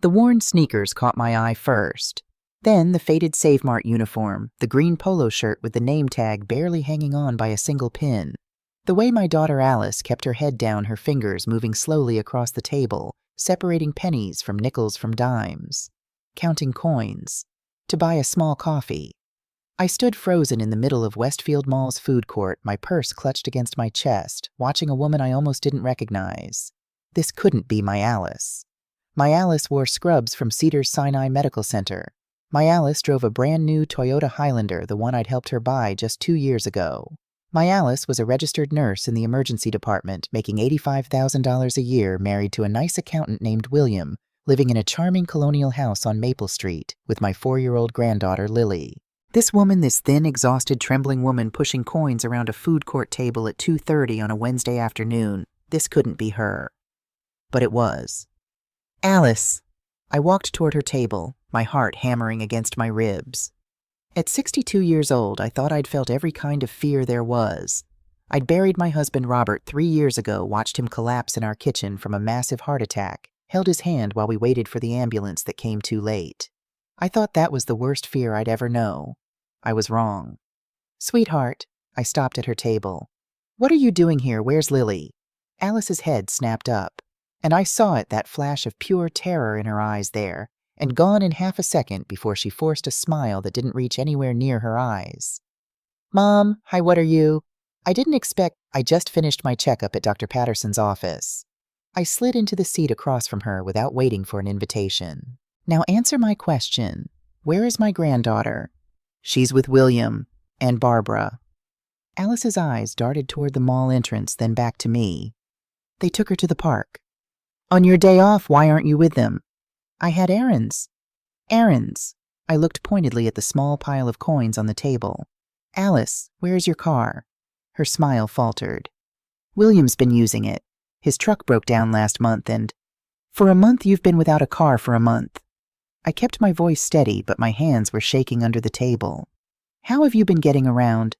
The worn sneakers caught my eye first. Then the faded Save Mart uniform, the green polo shirt with the name tag barely hanging on by a single pin. The way my daughter Alice kept her head down, her fingers moving slowly across the table, separating pennies from nickels from dimes, counting coins, to buy a small coffee. I stood frozen in the middle of Westfield Mall's food court, my purse clutched against my chest, watching a woman I almost didn't recognize. This couldn't be my Alice. My Alice wore scrubs from Cedars-Sinai Medical Center. My Alice drove a brand new Toyota Highlander, the one I'd helped her buy just 2 years ago. My Alice was a registered nurse in the emergency department, making $85,000 a year, married to a nice accountant named William, living in a charming colonial house on Maple Street with my 4-year-old granddaughter Lily. This woman, this thin, exhausted, trembling woman pushing coins around a food court table at 2:30 on a Wednesday afternoon, this couldn't be her. But it was. Alice! I walked toward her table, my heart hammering against my ribs. At 62 years old, I thought I'd felt every kind of fear there was. I'd buried my husband Robert 3 years ago, watched him collapse in our kitchen from a massive heart attack, held his hand while we waited for the ambulance that came too late. I thought that was the worst fear I'd ever know. I was wrong. Sweetheart, I stopped at her table. What are you doing here? Where's Lily? Alice's head snapped up, and I saw it, that flash of pure terror in her eyes there, and gone in half a second before she forced a smile that didn't reach anywhere near her eyes. Mom, hi, what are you? I didn't expect. I just finished my checkup at Dr. Patterson's office. I slid into the seat across from her without waiting for an invitation. Now answer my question. Where is my granddaughter? She's with William and Barbara. Alice's eyes darted toward the mall entrance, then back to me. They took her to the park. On your day off, why aren't you with them? I had errands. Errands. I looked pointedly at the small pile of coins on the table. Alice, where's your car? Her smile faltered. William's been using it. His truck broke down last month and... For a month you've been without a car for a month. I kept my voice steady, but my hands were shaking under the table. How have you been getting around?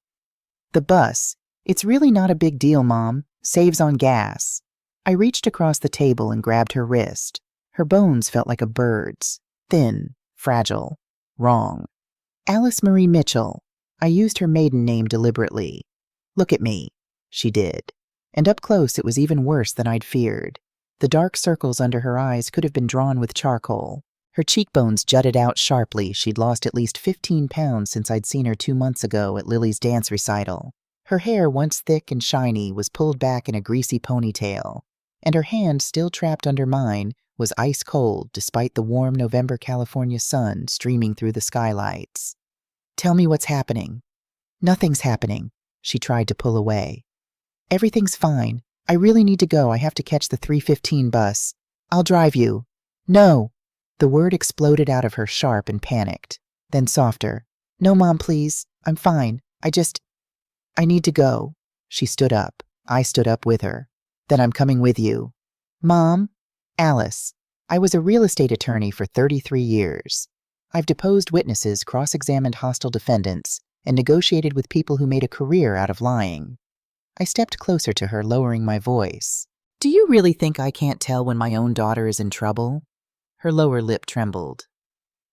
The bus. It's really not a big deal, Mom. Saves on gas. I reached across the table and grabbed her wrist. Her bones felt like a bird's. Thin, fragile, wrong. Alice Marie Mitchell. I used her maiden name deliberately. Look at me. She did. And up close it was even worse than I'd feared. The dark circles under her eyes could have been drawn with charcoal. Her cheekbones jutted out sharply. She'd lost at least 15 pounds since I'd seen her 2 months ago at Lily's dance recital. Her hair, once thick and shiny, was pulled back in a greasy ponytail, and her hand, still trapped under mine, was ice cold despite the warm November California sun streaming through the skylights. Tell me what's happening. Nothing's happening. She tried to pull away. Everything's fine. I really need to go. I have to catch the 3:15 bus. I'll drive you. No. The word exploded out of her, sharp and panicked. Then softer. No, Mom, please. I'm fine. I need to go. She stood up. I stood up with her. Then I'm coming with you. Mom? Alice. I was a real estate attorney for 33 years. I've deposed witnesses, cross-examined hostile defendants, and negotiated with people who made a career out of lying. I stepped closer to her, lowering my voice. Do you really think I can't tell when my own daughter is in trouble? Her lower lip trembled.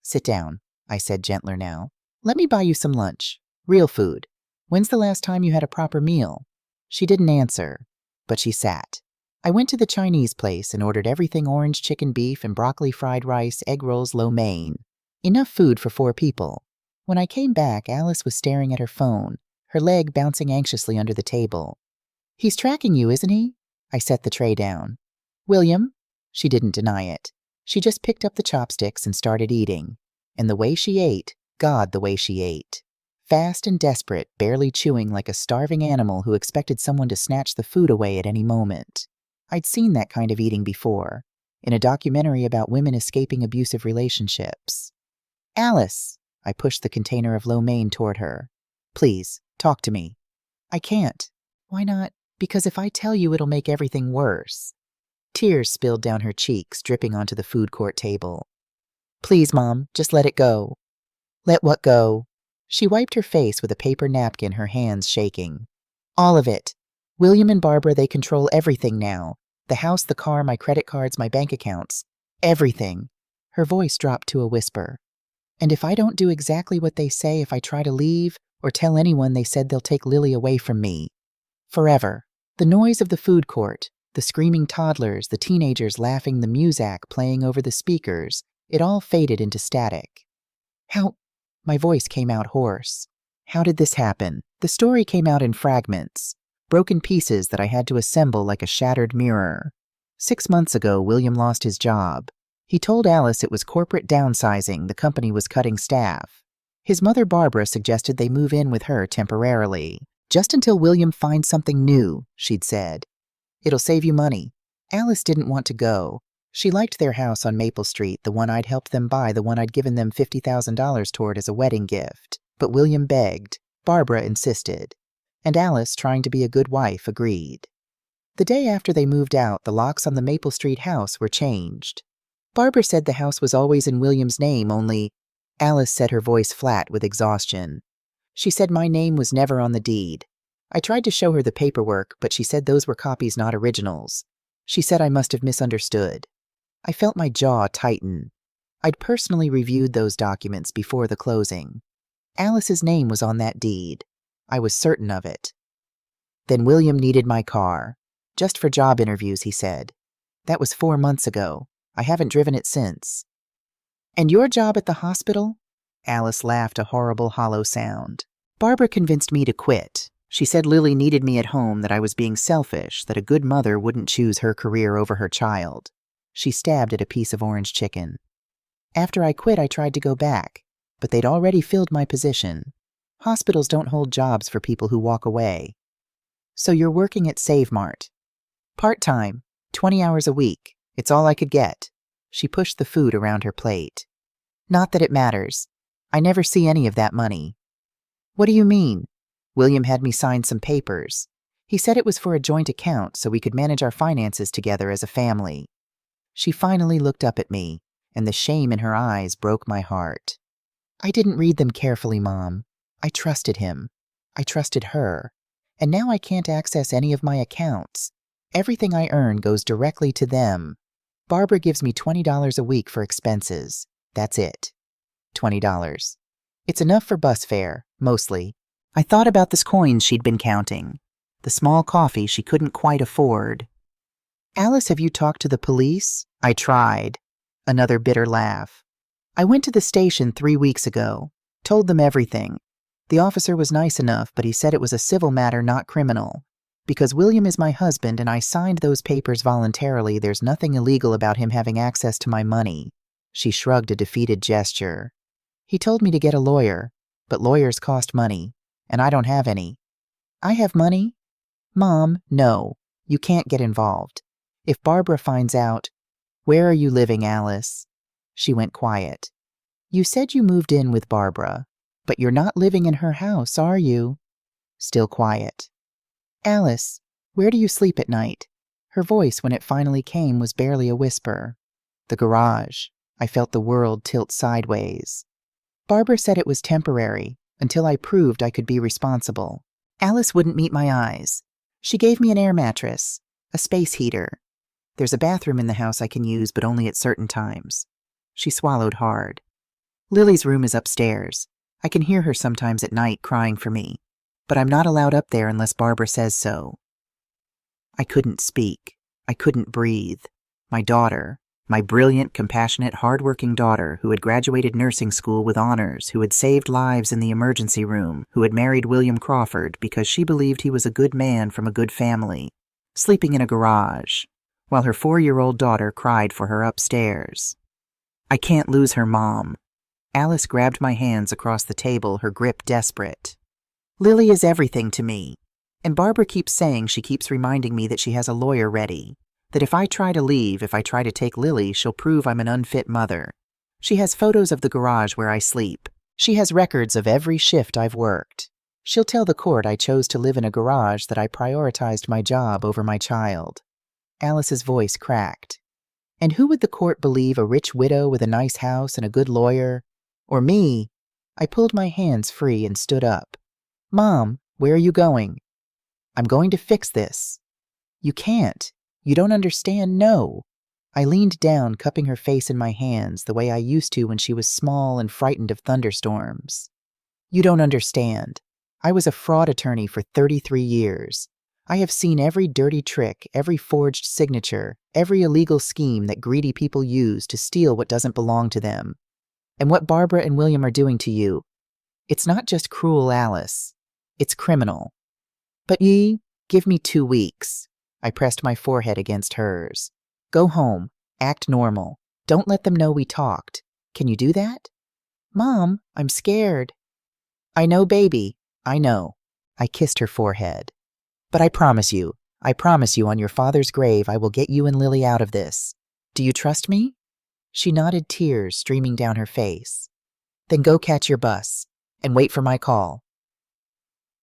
Sit down, I said, gentler now. Let me buy you some lunch. Real food. When's the last time you had a proper meal? She didn't answer, but she sat. I went to the Chinese place and ordered everything: orange chicken beef and broccoli fried rice, egg rolls, lo mein. Enough food for 4 people. When I came back, Alice was staring at her phone, her leg bouncing anxiously under the table. He's tracking you, isn't he? I set the tray down. William? She didn't deny it. She just picked up the chopsticks and started eating. And the way she ate, God, the way she ate. Fast and desperate, barely chewing like a starving animal who expected someone to snatch the food away at any moment. I'd seen that kind of eating before, in a documentary about women escaping abusive relationships. Alice! I pushed the container of lo mein toward her. Please, talk to me. I can't. Why not? Because if I tell you, it'll make everything worse. Tears spilled down her cheeks, dripping onto the food court table. Please, Mom, just let it go. Let what go? She wiped her face with a paper napkin, her hands shaking. All of it. William and Barbara, they control everything now. The house, the car, my credit cards, my bank accounts. Everything. Her voice dropped to a whisper. And if I don't do exactly what they say, if I try to leave or tell anyone, they said they'll take Lily away from me. Forever. The noise of the food court, the screaming toddlers, the teenagers laughing, the muzak playing over the speakers, it all faded into static. How? My voice came out hoarse. How did this happen? The story came out in fragments, broken pieces that I had to assemble like a shattered mirror. 6 months ago, William lost his job. He told Alice it was corporate downsizing, the company was cutting staff. His mother Barbara suggested they move in with her temporarily. Just until William finds something new, she'd said. It'll save you money. Alice didn't want to go. She liked their house on Maple Street, the one I'd helped them buy, the one I'd given them $50,000 toward as a wedding gift. But William begged. Barbara insisted. And Alice, trying to be a good wife, agreed. The day after they moved out, the locks on the Maple Street house were changed. Barbara said the house was always in William's name, only Alice said, her voice flat with exhaustion. She said my name was never on the deed. I tried to show her the paperwork, but she said those were copies, not originals. She said I must have misunderstood. I felt my jaw tighten. I'd personally reviewed those documents before the closing. Alice's name was on that deed. I was certain of it. Then William needed my car. Just for job interviews, he said. That was 4 months ago. I haven't driven it since. And your job at the hospital? Alice laughed, a horrible, hollow sound. Barbara convinced me to quit. She said Lily needed me at home, that I was being selfish, that a good mother wouldn't choose her career over her child. She stabbed at a piece of orange chicken. After I quit, I tried to go back, but they'd already filled my position. Hospitals don't hold jobs for people who walk away. So you're working at Save Mart. Part-time, 20 hours a week. It's all I could get. She pushed the food around her plate. Not that it matters. I never see any of that money. What do you mean? William had me sign some papers. He said it was for a joint account so we could manage our finances together as a family. She finally looked up at me, and the shame in her eyes broke my heart. I didn't read them carefully, Mom. I trusted him. I trusted her. And now I can't access any of my accounts. Everything I earn goes directly to them. Barbara gives me $20 a week for expenses. That's it. $20. It's enough for bus fare, mostly. I thought about the coins she'd been counting. The small coffee she couldn't quite afford. Alice, have you talked to the police? I tried. Another bitter laugh. I went to the station 3 weeks ago. Told them everything. The officer was nice enough, but he said it was a civil matter, not criminal. Because William is my husband and I signed those papers voluntarily, there's nothing illegal about him having access to my money. She shrugged a defeated gesture. He told me to get a lawyer, but lawyers cost money, and I don't have any. I have money? Mom, no. You can't get involved. If Barbara finds out, where are you living, Alice? She went quiet. You said you moved in with Barbara, but you're not living in her house, are you? Still quiet. Alice, where do you sleep at night? Her voice, when it finally came, was barely a whisper. The garage. I felt the world tilt sideways. Barbara said it was temporary, until I proved I could be responsible. Alice wouldn't meet my eyes. She gave me an air mattress, a space heater. There's a bathroom in the house I can use, but only at certain times. She swallowed hard. Lily's room is upstairs. I can hear her sometimes at night crying for me, but I'm not allowed up there unless Barbara says so. I couldn't speak. I couldn't breathe. My daughter, my brilliant, compassionate, hard-working daughter who had graduated nursing school with honors, who had saved lives in the emergency room, who had married William Crawford because she believed he was a good man from a good family, sleeping in a garage, while her 4-year-old daughter cried for her upstairs. I can't lose her, Mom. Alice grabbed my hands across the table, her grip desperate. Lily is everything to me, and Barbara keeps saying, she keeps reminding me that she has a lawyer ready, that if I try to leave, if I try to take Lily, she'll prove I'm an unfit mother. She has photos of the garage where I sleep. She has records of every shift I've worked. She'll tell the court I chose to live in a garage, that I prioritized my job over my child. Alice's voice cracked. And who would the court believe, a rich widow with a nice house and a good lawyer? Or me? I pulled my hands free and stood up. Mom, where are you going? I'm going to fix this. You can't. You don't understand. No. I leaned down, cupping her face in my hands the way I used to when she was small and frightened of thunderstorms. You don't understand. I was a fraud attorney for 33 years. I have seen every dirty trick, every forged signature, every illegal scheme that greedy people use to steal what doesn't belong to them. And what Barbara and William are doing to you, it's not just cruel, Alice. It's criminal. But give me 2 weeks. I pressed my forehead against hers. Go home. Act normal. Don't let them know we talked. Can you do that? Mom, I'm scared. I know, baby. I know. I kissed her forehead. But I promise you on your father's grave I will get you and Lily out of this. Do you trust me? She nodded, tears streaming down her face. Then go catch your bus and wait for my call.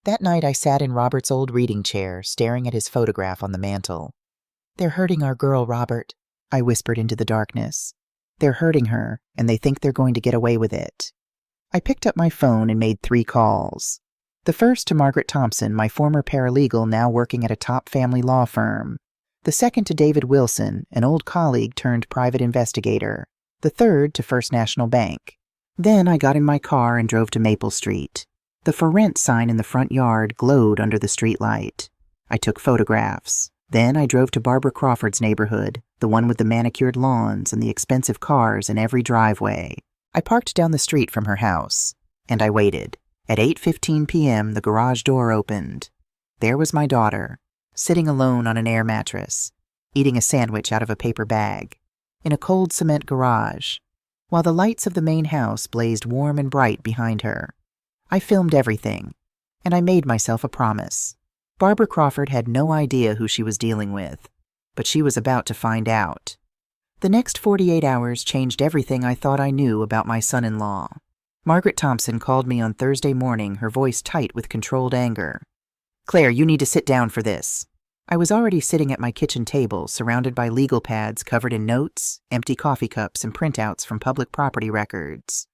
That night I sat in Robert's old reading chair, staring at his photograph on the mantel. They're hurting our girl, Robert, I whispered into the darkness. They're hurting her, and they think they're going to get away with it. I picked up my phone and made 3 calls. The first to Margaret Thompson, my former paralegal now working at a top family law firm. The second to David Wilson, an old colleague turned private investigator. The third to First National Bank. Then I got in my car and drove to Maple Street. The for rent sign in the front yard glowed under the streetlight. I took photographs. Then I drove to Barbara Crawford's neighborhood, the one with the manicured lawns and the expensive cars in every driveway. I parked down the street from her house, and I waited. At 8:15 p.m., the garage door opened. There was my daughter, sitting alone on an air mattress, eating a sandwich out of a paper bag, in a cold cement garage, while the lights of the main house blazed warm and bright behind her. I filmed everything, and I made myself a promise. Barbara Crawford had no idea who she was dealing with, but she was about to find out. The next 48 hours changed everything I thought I knew about my son-in-law. Margaret Thompson called me on Thursday morning, her voice tight with controlled anger. Claire, you need to sit down for this. I was already sitting at my kitchen table, surrounded by legal pads covered in notes, empty coffee cups, and printouts from public property records.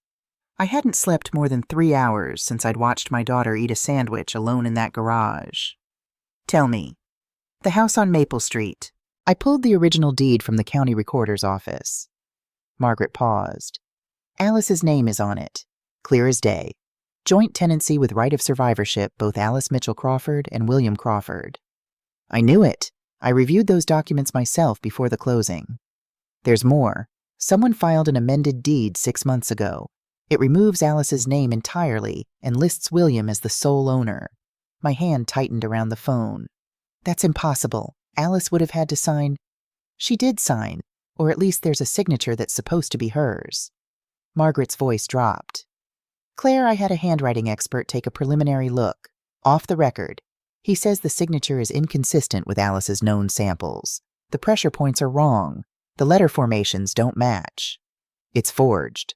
I hadn't slept more than 3 hours since I'd watched my daughter eat a sandwich alone in that garage. Tell me. The house on Maple Street. I pulled the original deed from the county recorder's office. Margaret paused. Alice's name is on it. Clear as day. Joint tenancy with right of survivorship, both Alice Mitchell Crawford and William Crawford. I knew it. I reviewed those documents myself before the closing. There's more. Someone filed an amended deed 6 months ago. It removes Alice's name entirely and lists William as the sole owner. My hand tightened around the phone. That's impossible. Alice would have had to sign. She did sign, or at least there's a signature that's supposed to be hers. Margaret's voice dropped. Claire, I had a handwriting expert take a preliminary look. Off the record. He says the signature is inconsistent with Alice's known samples. The pressure points are wrong. The letter formations don't match. It's forged.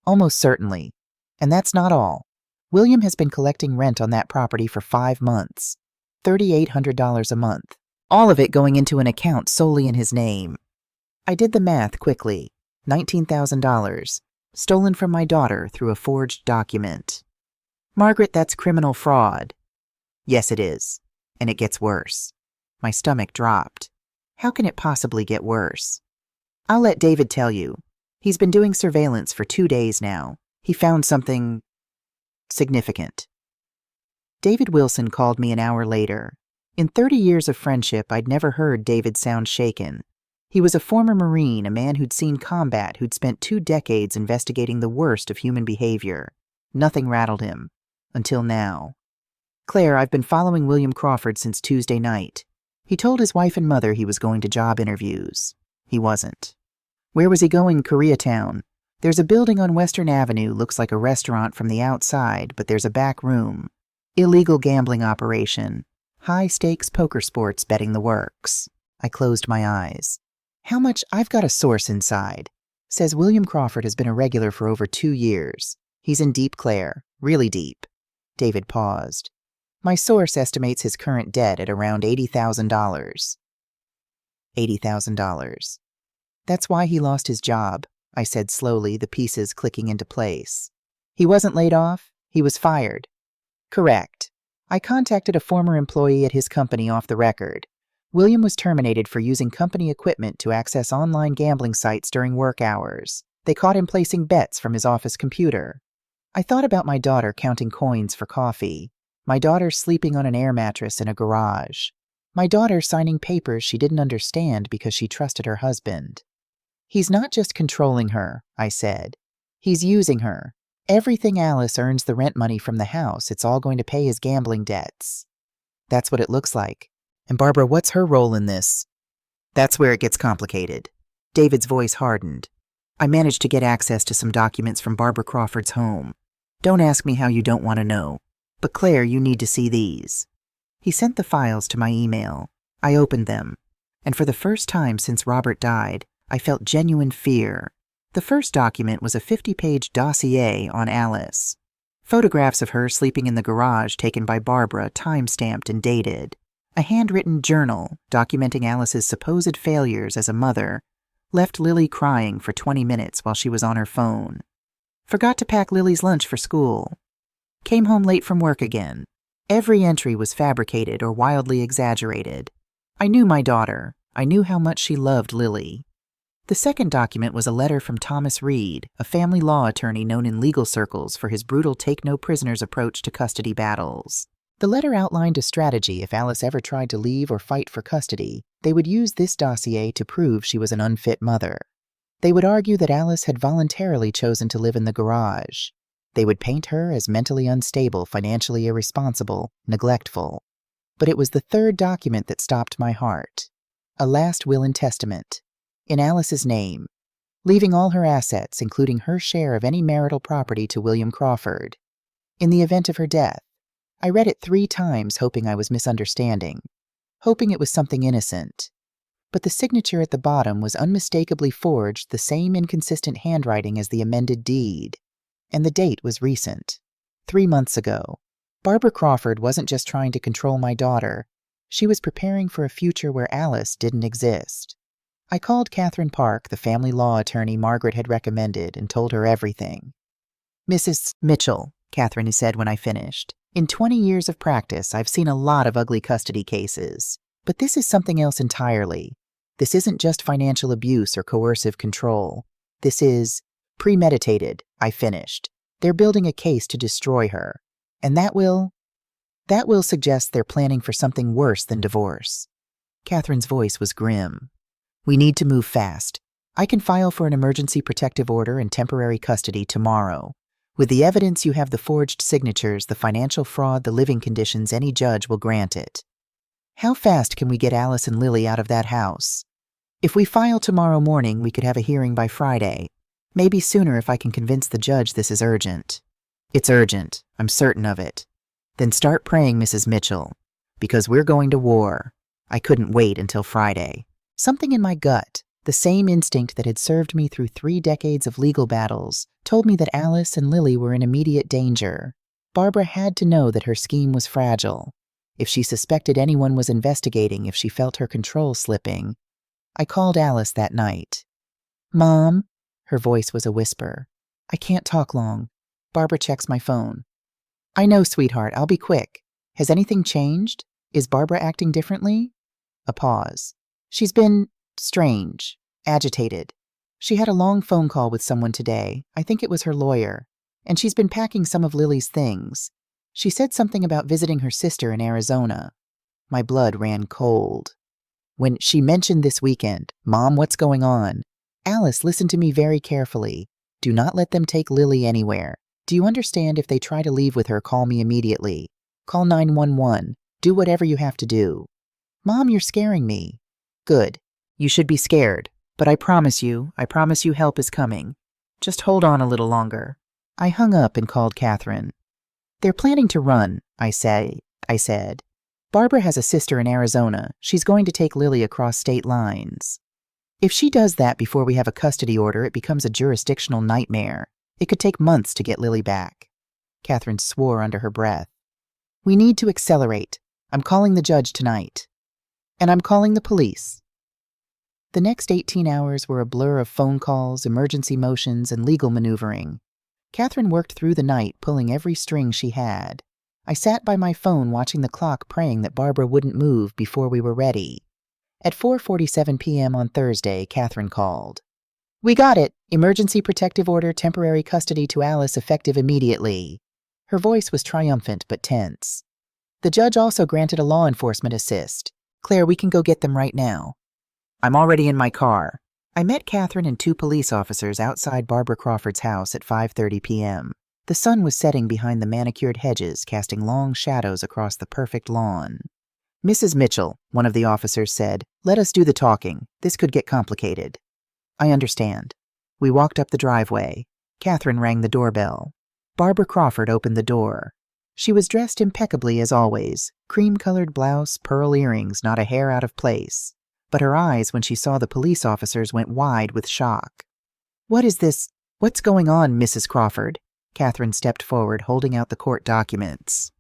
Almost certainly. And that's not all. William has been collecting rent on that property for 5 months. $3,800 a month. All of it going into an account solely in his name. I did the math quickly. $19,000. Stolen from my daughter through a forged document. Margaret, that's criminal fraud. Yes, it is. And it gets worse. My stomach dropped. How can it possibly get worse? I'll let David tell you. He's been doing surveillance for 2 days now. He found something significant. David Wilson called me an hour later. In 30 years of friendship, I'd never heard David sound shaken. He was a former Marine, a man who'd seen combat, who'd spent 2 decades investigating the worst of human behavior. Nothing rattled him. Until now. Claire, I've been following William Crawford since Tuesday night. He told his wife and mother he was going to job interviews. He wasn't. Where was he going? Koreatown. There's a building on Western Avenue, looks like a restaurant from the outside, but there's a back room. Illegal gambling operation. High-stakes poker sports betting the works. I closed my eyes. How much? I've got a source inside. Says William Crawford has been a regular for over 2 years. He's in deep, Claire. Really deep. David paused. My source estimates his current debt at around $80,000. $80,000. That's why he lost his job, I said slowly, the pieces clicking into place. He wasn't laid off, he was fired. Correct. I contacted a former employee at his company off the record. William was terminated for using company equipment to access online gambling sites during work hours. They caught him placing bets from his office computer. I thought about my daughter counting coins for coffee. My daughter sleeping on an air mattress in a garage. My daughter signing papers she didn't understand because she trusted her husband. He's not just controlling her, I said. He's using her. Everything Alice earns the rent money from the house, it's all going to pay his gambling debts. That's what it looks like. And Barbara, what's her role in this? That's where it gets complicated. David's voice hardened. I managed to get access to some documents from Barbara Crawford's home. Don't ask me how you don't want to know. But Claire, you need to see these. He sent the files to my email. I opened them. And for the first time since Robert died, I felt genuine fear. The first document was a 50-page dossier on Alice. Photographs of her sleeping in the garage taken by Barbara, time-stamped and dated. A handwritten journal documenting Alice's supposed failures as a mother left Lily crying for 20 minutes while she was on her phone. Forgot to pack Lily's lunch for school. Came home late from work again. Every entry was fabricated or wildly exaggerated. I knew my daughter. I knew how much she loved Lily. The second document was a letter from Thomas Reed, a family law attorney known in legal circles for his brutal take-no-prisoners approach to custody battles. The letter outlined a strategy if Alice ever tried to leave or fight for custody. They would use this dossier to prove she was an unfit mother. They would argue that Alice had voluntarily chosen to live in the garage. They would paint her as mentally unstable, financially irresponsible, neglectful. But it was the third document that stopped my heart. A last will and testament. In Alice's name, leaving all her assets, including her share of any marital property, to William Crawford. In the event of her death, I read it 3 times hoping I was misunderstanding, hoping it was something innocent. But the signature at the bottom was unmistakably forged the same inconsistent handwriting as the amended deed. And the date was recent. 3 months ago. Barbara Crawford wasn't just trying to control my daughter. She was preparing for a future where Alice didn't exist. I called Catherine Park, the family law attorney Margaret had recommended, and told her everything. Mrs. Mitchell, Catherine said when I finished, in 20 years of practice, I've seen a lot of ugly custody cases. But this is something else entirely. This isn't just financial abuse or coercive control. This is premeditated, I finished. They're building a case to destroy her. And that will suggest they're planning for something worse than divorce. Catherine's voice was grim. We need to move fast. I can file for an emergency protective order and temporary custody tomorrow. With the evidence, you have the forged signatures, the financial fraud, the living conditions, any judge will grant it. How fast can we get Alice and Lily out of that house? If we file tomorrow morning, we could have a hearing by Friday. Maybe sooner if I can convince the judge this is urgent. It's urgent. I'm certain of it. Then start praying, Mrs. Mitchell. Because we're going to war. I couldn't wait until Friday. Something in my gut, the same instinct that had served me through 3 decades of legal battles, told me that Alice and Lily were in immediate danger. Barbara had to know that her scheme was fragile. If she suspected anyone was investigating, if she felt her control slipping. I called Alice that night. Mom, her voice was a whisper. I can't talk long. Barbara checks my phone. I know, sweetheart, I'll be quick. Has anything changed? Is Barbara acting differently? A pause. She's been strange, agitated. She had a long phone call with someone today. I think it was her lawyer. And she's been packing some of Lily's things. She said something about visiting her sister in Arizona. My blood ran cold. When she mentioned this weekend, Mom, what's going on? Alice, listen to me very carefully. Do not let them take Lily anywhere. Do you understand? If they try to leave with her, call me immediately. Call 911. Do whatever you have to do. Mom, you're scaring me. Good. You should be scared. But I promise you help is coming. Just hold on a little longer. I hung up and called Catherine. They're planning to run, I said. Barbara has a sister in Arizona. She's going to take Lily across state lines. If she does that before we have a custody order, it becomes a jurisdictional nightmare. It could take months to get Lily back. Catherine swore under her breath. We need to accelerate. I'm calling the judge tonight. And I'm calling the police. The next 18 hours were a blur of phone calls, emergency motions, and legal maneuvering. Catherine worked through the night, pulling every string she had. I sat by my phone watching the clock, praying that Barbara wouldn't move before we were ready. At 4:47 p.m. on Thursday, Catherine called. "We got it. Emergency protective order, temporary custody to Alice effective immediately." Her voice was triumphant but tense. "The judge also granted a law enforcement assist. Claire, we can go get them right now." "I'm already in my car." I met Catherine and 2 police officers outside Barbara Crawford's house at 5:30 p.m. The sun was setting behind the manicured hedges, casting long shadows across the perfect lawn. "Mrs. Mitchell," one of the officers said, "let us do the talking. This could get complicated." "I understand." We walked up the driveway. Catherine rang the doorbell. Barbara Crawford opened the door. She was dressed impeccably as always, cream-colored blouse, pearl earrings, not a hair out of place. But her eyes, when she saw the police officers, went wide with shock. "What is this? What's going on, Mrs. Crawford?" Catherine stepped forward, holding out the court documents.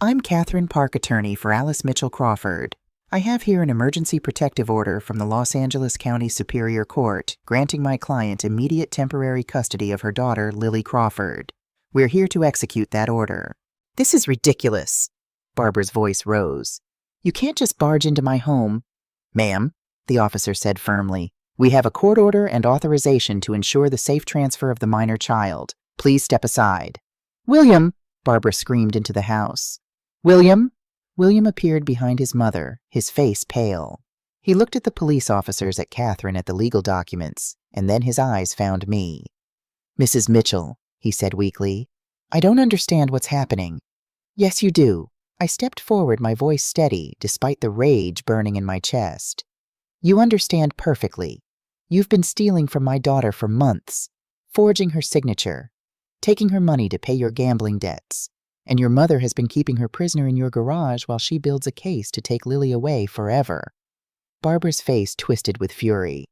"I'm Catherine Park, attorney for Alice Mitchell Crawford. I have here an emergency protective order from the Los Angeles County Superior Court granting my client immediate temporary custody of her daughter, Lily Crawford. We're here to execute that order." "This is ridiculous." Barbara's voice rose. "You can't just barge into my home." "Ma'am," the officer said firmly, "we have a court order and authorization to ensure the safe transfer of the minor child. Please step aside." "William!" Barbara screamed into the house. "William!" William appeared behind his mother, his face pale. He looked at the police officers, at Catherine, at the legal documents, and then his eyes found me. "Mrs. Mitchell," he said weakly, "I don't understand what's happening." "Yes, you do." I stepped forward, my voice steady, despite the rage burning in my chest. "You understand perfectly. You've been stealing from my daughter for months, forging her signature, taking her money to pay your gambling debts, and your mother has been keeping her prisoner in your garage while she builds a case to take Lily away forever." Barbara's face twisted with fury.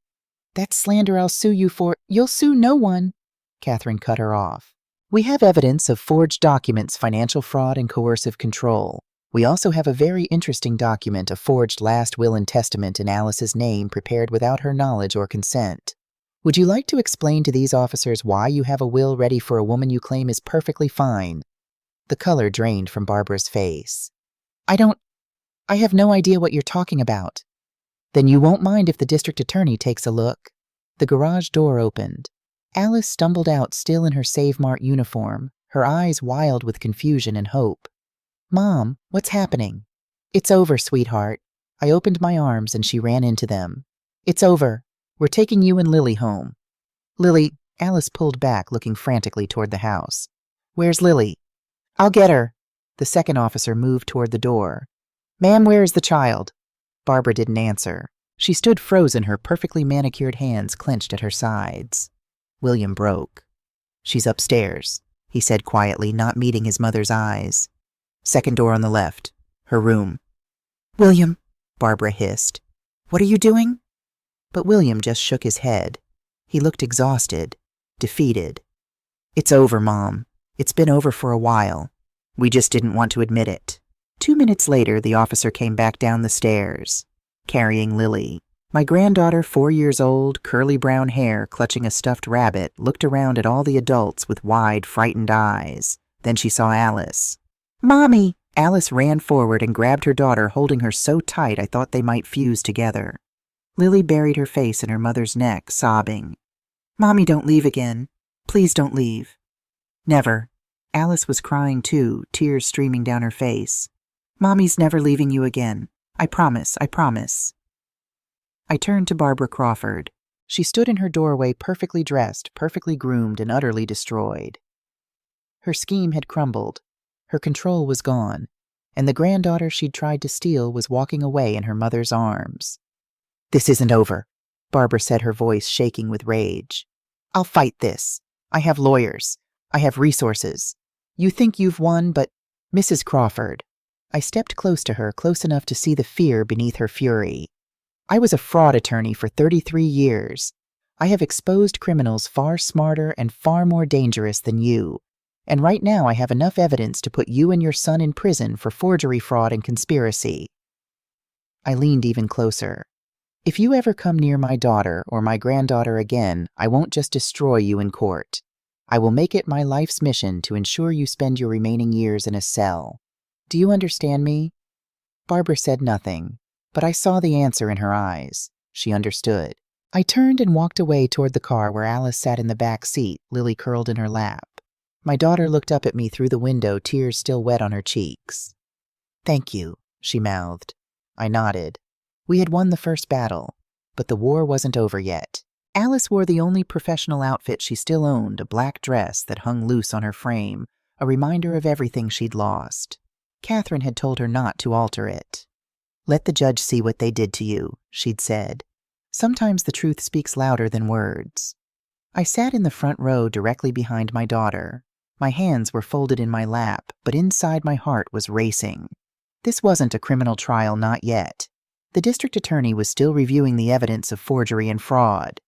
"That's slander I'll sue you for." "You'll sue no one." Catherine cut her off. "We have evidence of forged documents, financial fraud, and coercive control. We also have a very interesting document, a forged last will and testament in Alice's name prepared without her knowledge or consent. Would you like to explain to these officers why you have a will ready for a woman you claim is perfectly fine?" The color drained from Barbara's face. I have no idea what you're talking about." "Then you won't mind if the district attorney takes a look." The garage door opened. Alice stumbled out, still in her Save Mart uniform, her eyes wild with confusion and hope. "Mom, what's happening?" "It's over, sweetheart." I opened my arms and she ran into them. "It's over. We're taking you and Lily home." "Lily," Alice pulled back, looking frantically toward the house. "Where's Lily?" "I'll get her." The second officer moved toward the door. "Ma'am, where is the child?" Barbara didn't answer. She stood frozen, her perfectly manicured hands clenched at her sides. William broke. "She's upstairs," he said quietly, not meeting his mother's eyes. "Second door on the left. Her room." "William," Barbara hissed. "What are you doing?" But William just shook his head. He looked exhausted, defeated. "It's over, Mom. It's been over for a while. We just didn't want to admit it." 2 minutes later, the officer came back down the stairs, carrying Lily. My granddaughter, 4 years old, curly brown hair, clutching a stuffed rabbit, looked around at all the adults with wide, frightened eyes. Then she saw Alice. "Mommy!" Alice ran forward and grabbed her daughter, holding her so tight I thought they might fuse together. Lily buried her face in her mother's neck, sobbing. "Mommy, don't leave again. Please don't leave." "Never." Alice was crying too, tears streaming down her face. "Mommy's never leaving you again. I promise, I promise." I turned to Barbara Crawford. She stood in her doorway, perfectly dressed, perfectly groomed, and utterly destroyed. Her scheme had crumbled. Her control was gone, and the granddaughter she'd tried to steal was walking away in her mother's arms. "This isn't over," Barbara said, her voice shaking with rage. "I'll fight this. I have lawyers. I have resources. You think you've won, but Mrs. Crawford." I stepped close to her, close enough to see the fear beneath her fury. "I was a fraud attorney for 33 years. I have exposed criminals far smarter and far more dangerous than you. And right now I have enough evidence to put you and your son in prison for forgery, fraud, and conspiracy." I leaned even closer. "If you ever come near my daughter or my granddaughter again, I won't just destroy you in court. I will make it my life's mission to ensure you spend your remaining years in a cell. Do you understand me?" Barbara said nothing, but I saw the answer in her eyes. She understood. I turned and walked away toward the car where Alice sat in the back seat, Lily curled in her lap. My daughter looked up at me through the window, tears still wet on her cheeks. "Thank you," she mouthed. I nodded. We had won the first battle, but the war wasn't over yet. Alice wore the only professional outfit she still owned, a black dress that hung loose on her frame, a reminder of everything she'd lost. Catherine had told her not to alter it. "Let the judge see what they did to you," she'd said. "Sometimes the truth speaks louder than words." I sat in the front row directly behind my daughter. My hands were folded in my lap, but inside my heart was racing. This wasn't a criminal trial, not yet. The district attorney was still reviewing the evidence of forgery and fraud.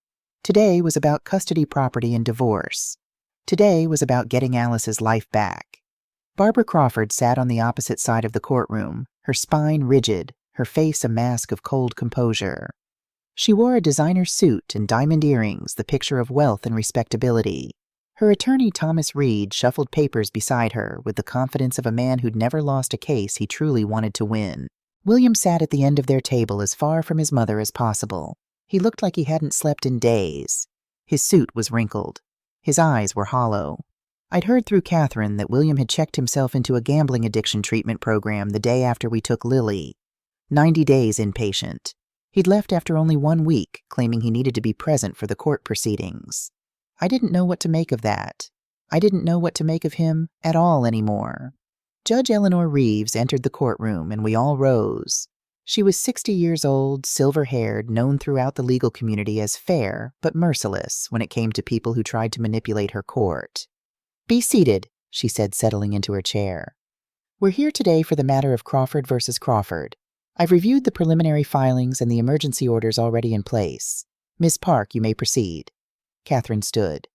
Today was about custody, property, and divorce. Today was about getting Alice's life back. Barbara Crawford sat on the opposite side of the courtroom, her spine rigid, her face a mask of cold composure. She wore a designer suit and diamond earrings, the picture of wealth and respectability. Her attorney, Thomas Reed, shuffled papers beside her with the confidence of a man who'd never lost a case he truly wanted to win. William sat at the end of their table as far from his mother as possible. He looked like he hadn't slept in days. His suit was wrinkled. His eyes were hollow. I'd heard through Catherine that William had checked himself into a gambling addiction treatment program the day after we took Lily. 90 days inpatient. He'd left after only 1 week, claiming he needed to be present for the court proceedings. I didn't know what to make of that. I didn't know what to make of him at all anymore. Judge Eleanor Reeves entered the courtroom, and we all rose. She was 60 years old, silver-haired, known throughout the legal community as fair but merciless when it came to people who tried to manipulate her court. "Be seated," she said, settling into her chair. "We're here today for the matter of Crawford versus Crawford. I've reviewed the preliminary filings and the emergency orders already in place. Ms. Park, you may proceed." Catherine stood.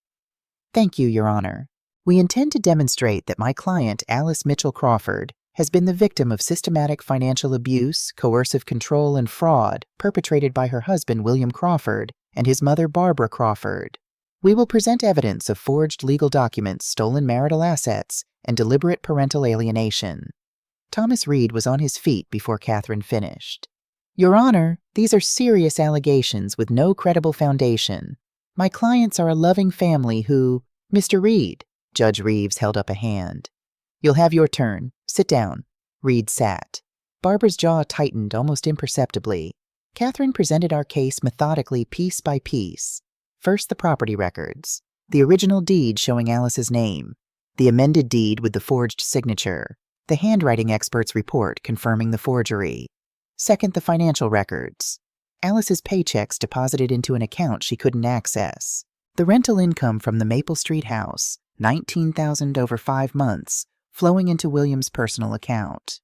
"Thank you, Your Honor. We intend to demonstrate that my client, Alice Mitchell Crawford, has been the victim of systematic financial abuse, coercive control, and fraud perpetrated by her husband, William Crawford, and his mother, Barbara Crawford. We will present evidence of forged legal documents, stolen marital assets, and deliberate parental alienation." Thomas Reed was on his feet before Catherine finished. "Your Honor, these are serious allegations with no credible foundation. My clients are a loving family who—" "Mr. Reed," Judge Reeves held up a hand. "You'll have your turn. Sit down." Reed sat. Barbara's jaw tightened almost imperceptibly. Catherine presented our case methodically, piece by piece. First, the property records. The original deed showing Alice's name. The amended deed with the forged signature. The handwriting expert's report confirming the forgery. Second, the financial records. Alice's paychecks deposited into an account she couldn't access. The rental income from the Maple Street house, $19,000 over 5 months, flowing into William's personal account.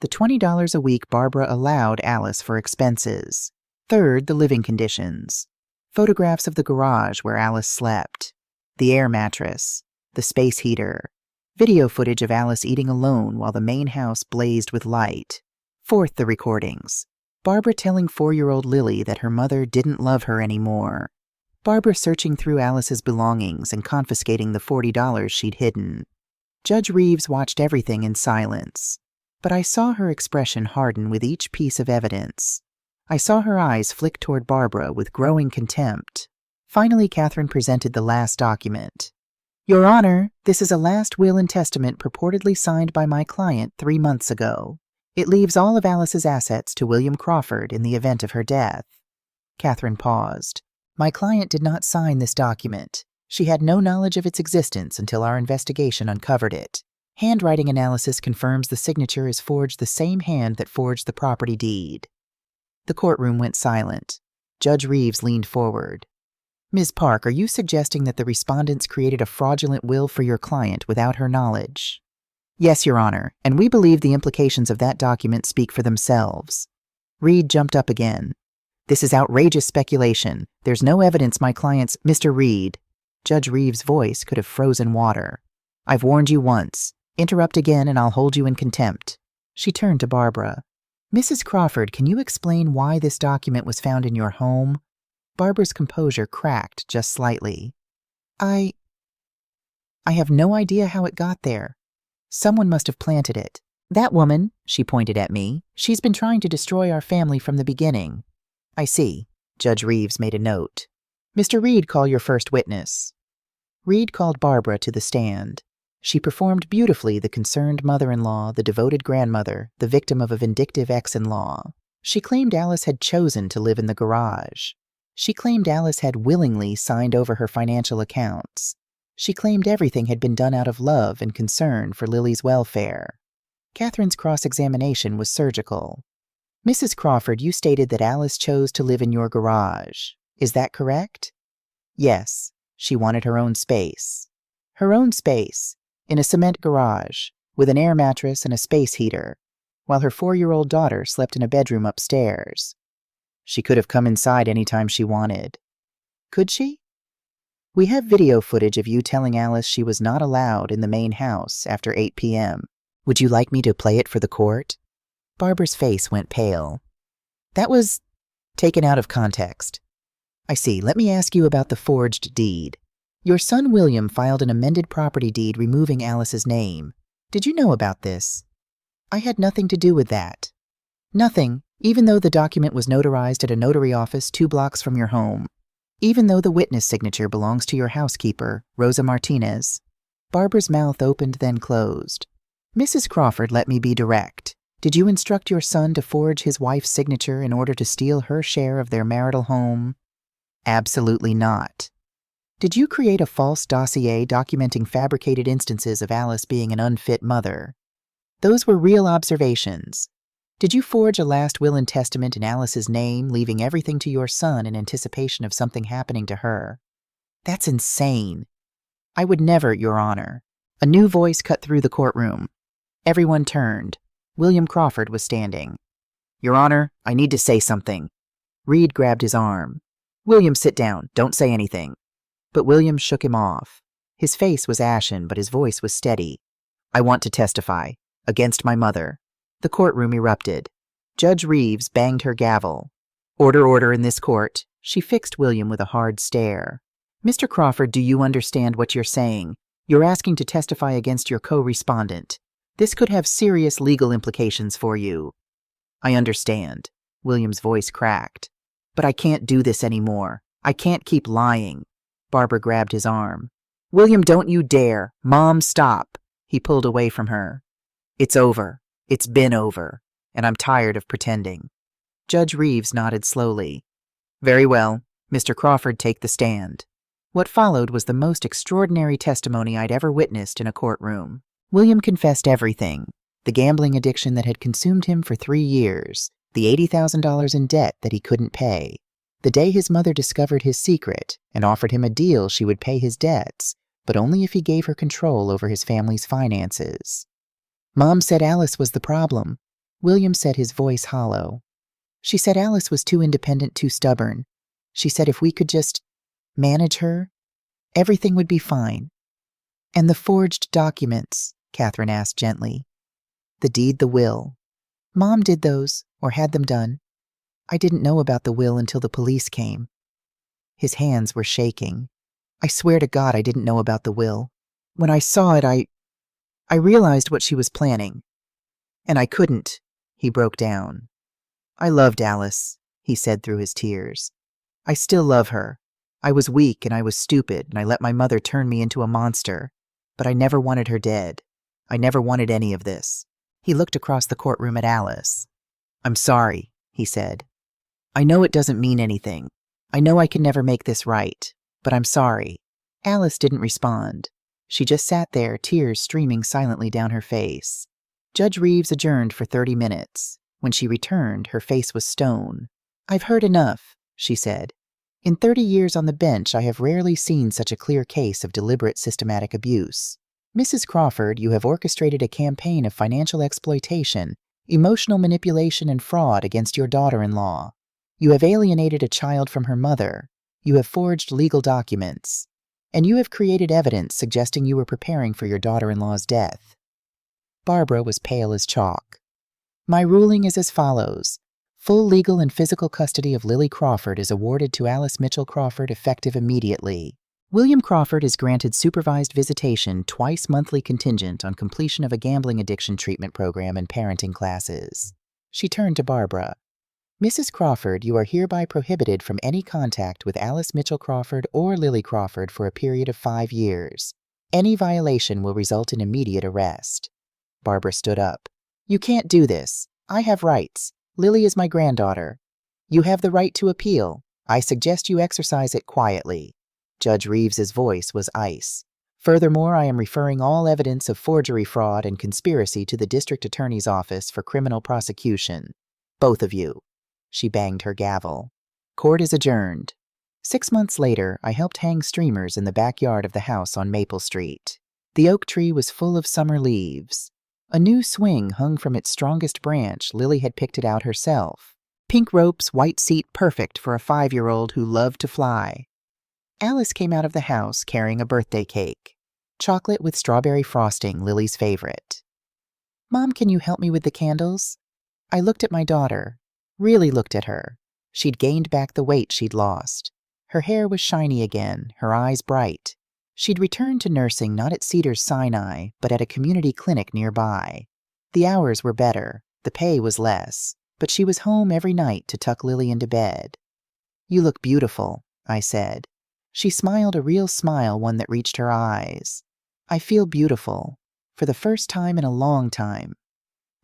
The $20 a week Barbara allowed Alice for expenses. Third, the living conditions. Photographs of the garage where Alice slept. The air mattress. The space heater. Video footage of Alice eating alone while the main house blazed with light. Fourth, the recordings. Barbara telling 4-year-old Lily that her mother didn't love her anymore. Barbara searching through Alice's belongings and confiscating the $40 she'd hidden. Judge Reeves watched everything in silence, but I saw her expression harden with each piece of evidence. I saw her eyes flick toward Barbara with growing contempt. Finally, Catherine presented the last document. "Your Honor, this is a last will and testament purportedly signed by my client 3 months ago. It leaves all of Alice's assets to William Crawford in the event of her death." Catherine paused. "My client did not sign this document. She had no knowledge of its existence until our investigation uncovered it. Handwriting analysis confirms the signature is forged the same hand that forged the property deed." The courtroom went silent. Judge Reeves leaned forward. "Ms. Park, are you suggesting that the respondents created a fraudulent will for your client without her knowledge?" "Yes, Your Honor, and we believe the implications of that document speak for themselves." Reed jumped up again. "This is outrageous speculation. There's no evidence my client's—" "Mr. Reed." Judge Reeves' voice could have frozen water. "I've warned you once. Interrupt again and I'll hold you in contempt." She turned to Barbara. "Mrs. Crawford, can you explain why this document was found in your home?" Barbara's composure cracked just slightly. I have no idea how it got there. Someone must have planted it. That woman, she pointed at me, she's been trying to destroy our family from the beginning. I see. Judge Reeves made a note. Mr. Reed, call your first witness. Reed called Barbara to the stand. She performed beautifully the concerned mother-in-law, the devoted grandmother, the victim of a vindictive ex-in-law. She claimed Alice had chosen to live in the garage. She claimed Alice had willingly signed over her financial accounts. She claimed everything had been done out of love and concern for Lily's welfare. Catherine's cross-examination was surgical. Mrs. Crawford, you stated that Alice chose to live in your garage. Is that correct? Yes. She wanted her own space. Her own space, in a cement garage, with an air mattress and a space heater, while her 4-year-old daughter slept in a bedroom upstairs. She could have come inside any time she wanted. Could she? We have video footage of you telling Alice she was not allowed in the main house after 8 p.m. Would you like me to play it for the court? Barbara's face went pale. That was taken out of context. I see. Let me ask you about the forged deed. Your son William filed an amended property deed removing Alice's name. Did you know about this? I had nothing to do with that. Nothing, even though the document was notarized at a notary office 2 blocks from your home. Even though the witness signature belongs to your housekeeper, Rosa Martinez. Barbara's mouth opened then closed. Mrs. Crawford, let me be direct. Did you instruct your son to forge his wife's signature in order to steal her share of their marital home? Absolutely not. Did you create a false dossier documenting fabricated instances of Alice being an unfit mother? Those were real observations. Did you forge a last will and testament in Alice's name, leaving everything to your son in anticipation of something happening to her? That's insane. I would never, Your Honor. A new voice cut through the courtroom. Everyone turned. William Crawford was standing. Your Honor, I need to say something. Reed grabbed his arm. William, sit down. Don't say anything. But William shook him off. His face was ashen, but his voice was steady. I want to testify. Against my mother. The courtroom erupted. Judge Reeves banged her gavel. Order, order in this court. She fixed William with a hard stare. Mr. Crawford, do you understand what you're saying? You're asking to testify against your co-respondent. This could have serious legal implications for you. I understand. William's voice cracked. But I can't do this anymore. I can't keep lying. Barbara grabbed his arm. William, don't you dare. Mom, stop. He pulled away from her. It's over. It's been over. And I'm tired of pretending. Judge Reeves nodded slowly. Very well. Mr. Crawford, take the stand. What followed was the most extraordinary testimony I'd ever witnessed in a courtroom. William confessed everything. The gambling addiction that had consumed him for 3 years. The $80,000 in debt that he couldn't pay. The day his mother discovered his secret and offered him a deal she would pay his debts, but only if he gave her control over his family's finances. Mom said Alice was the problem. William said, his voice hollow. She said Alice was too independent, too stubborn. She said if we could just manage her, everything would be fine. And the forged documents, Catherine asked gently. The deed, the will. Mom did those, or had them done. I didn't know about the will until the police came. His hands were shaking. I swear to God I didn't know about the will. When I saw it, I realized what she was planning. And I couldn't. He broke down. I loved Alice, he said through his tears. I still love her. I was weak and I was stupid and I let my mother turn me into a monster. But I never wanted her dead. I never wanted any of this. He looked across the courtroom at Alice. I'm sorry, he said. I know it doesn't mean anything. I know I can never make this right, but I'm sorry. Alice didn't respond. She just sat there, tears streaming silently down her face. Judge Reeves adjourned for 30 minutes. When she returned, her face was stone. I've heard enough, she said. In 30 years on the bench, I have rarely seen such a clear case of deliberate systematic abuse. Mrs. Crawford, you have orchestrated a campaign of financial exploitation, emotional manipulation, and fraud against your daughter-in-law. You have alienated a child from her mother. You have forged legal documents. And you have created evidence suggesting you were preparing for your daughter-in-law's death. Barbara was pale as chalk. My ruling is as follows. Full legal and physical custody of Lily Crawford is awarded to Alice Mitchell Crawford effective immediately. William Crawford is granted supervised visitation twice monthly contingent on completion of a gambling addiction treatment program and parenting classes. She turned to Barbara. Mrs. Crawford, you are hereby prohibited from any contact with Alice Mitchell Crawford or Lily Crawford for a period of 5 years. Any violation will result in immediate arrest. Barbara stood up. You can't do this. I have rights. Lily is my granddaughter. You have the right to appeal. I suggest you exercise it quietly. Judge Reeves's voice was ice. Furthermore, I am referring all evidence of forgery, fraud, and conspiracy to the district attorney's office for criminal prosecution. Both of you. She banged her gavel. Court is adjourned. 6 months later, I helped hang streamers in the backyard of the house on Maple Street. The oak tree was full of summer leaves. A new swing hung from its strongest branch. Lily had picked it out herself. Pink ropes, white seat, perfect for a 5-year-old who loved to fly. Alice came out of the house carrying a birthday cake. Chocolate with strawberry frosting, Lily's favorite. Mom, can you help me with the candles? I looked at my daughter. Really looked at her. She'd gained back the weight she'd lost. Her hair was shiny again, her eyes bright. She'd returned to nursing not at Cedars-Sinai, but at a community clinic nearby. The hours were better, the pay was less, but she was home every night to tuck Lily into bed. You look beautiful, I said. She smiled a real smile, one that reached her eyes. I feel beautiful, for the first time in a long time.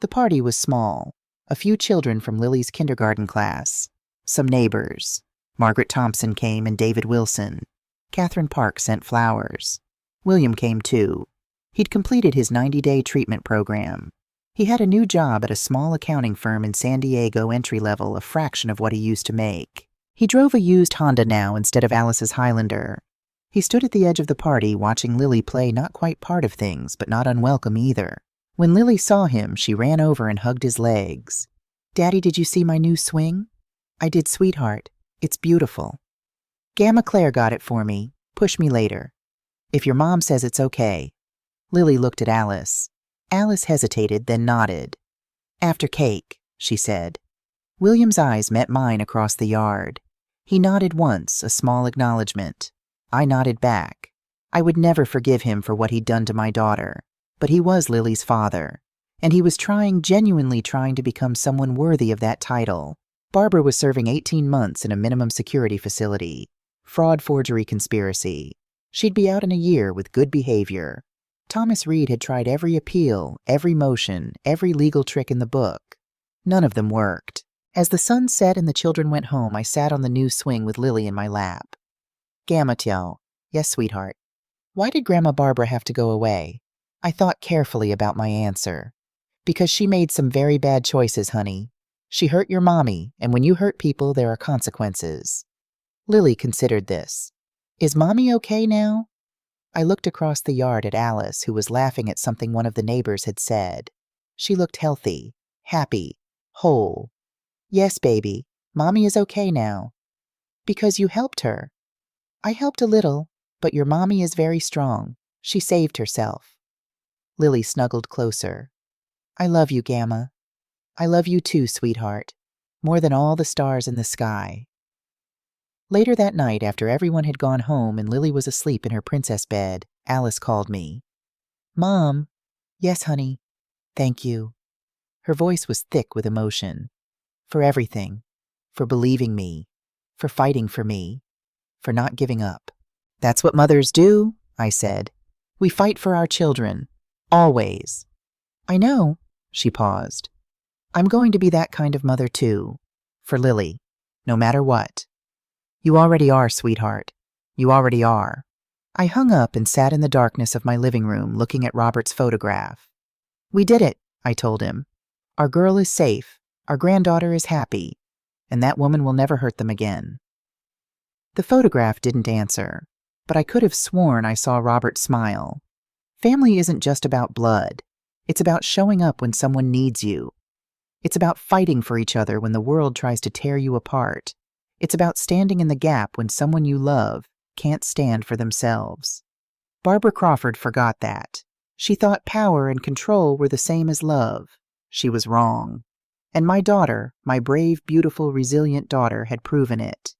The party was small. A few children from Lily's kindergarten class. Some neighbors. Margaret Thompson came and David Wilson. Catherine Park sent flowers. William came too. He'd completed his 90-day treatment program. He had a new job at a small accounting firm in San Diego, entry level, a fraction of what he used to make. He drove a used Honda now instead of Alice's Highlander. He stood at the edge of the party watching Lily play, not quite part of things, but not unwelcome either. When Lily saw him, she ran over and hugged his legs. Daddy, did you see my new swing? I did, sweetheart. It's beautiful. Gamma Claire got it for me. Push me later. If your mom says it's okay. Lily looked at Alice. Alice hesitated, then nodded. After cake, she said. William's eyes met mine across the yard. He nodded once, a small acknowledgement. I nodded back. I would never forgive him for what he'd done to my daughter. But he was Lily's father, and he was genuinely trying to become someone worthy of that title. Barbara was serving 18 months in a minimum security facility. Fraud, forgery, conspiracy. She'd be out in a year with good behavior. Thomas Reed had tried every appeal, every motion, every legal trick in the book. None of them worked. As the sun set and the children went home, I sat on the new swing with Lily in my lap. Gamma Tiao. Yes, sweetheart. Why did Grandma Barbara have to go away? I thought carefully about my answer. Because she made some very bad choices, honey. She hurt your mommy, and when you hurt people, there are consequences. Lily considered this. Is Mommy okay now? I looked across the yard at Alice, who was laughing at something one of the neighbors had said. She looked healthy, happy, whole. Yes, baby, Mommy is okay now. Because you helped her. I helped a little, but your mommy is very strong. She saved herself. Lily snuggled closer. I love you, Gamma. I love you too, sweetheart, more than all the stars in the sky. Later that night, after everyone had gone home and Lily was asleep in her princess bed, Alice called me. Mom. Yes, honey. Thank you. Her voice was thick with emotion. For everything. For believing me. For fighting for me. For not giving up. That's what mothers do, I said. We fight for our children. Always. I know, she paused. I'm going to be that kind of mother too. For Lily. No matter what. You already are, sweetheart. You already are. I hung up and sat in the darkness of my living room looking at Robert's photograph. We did it, I told him. Our girl is safe. Our granddaughter is happy. And that woman will never hurt them again. The photograph didn't answer, but I could have sworn I saw Robert smile. Family isn't just about blood. It's about showing up when someone needs you. It's about fighting for each other when the world tries to tear you apart. It's about standing in the gap when someone you love can't stand for themselves. Barbara Crawford forgot that. She thought power and control were the same as love. She was wrong. And my daughter, my brave, beautiful, resilient daughter, had proven it.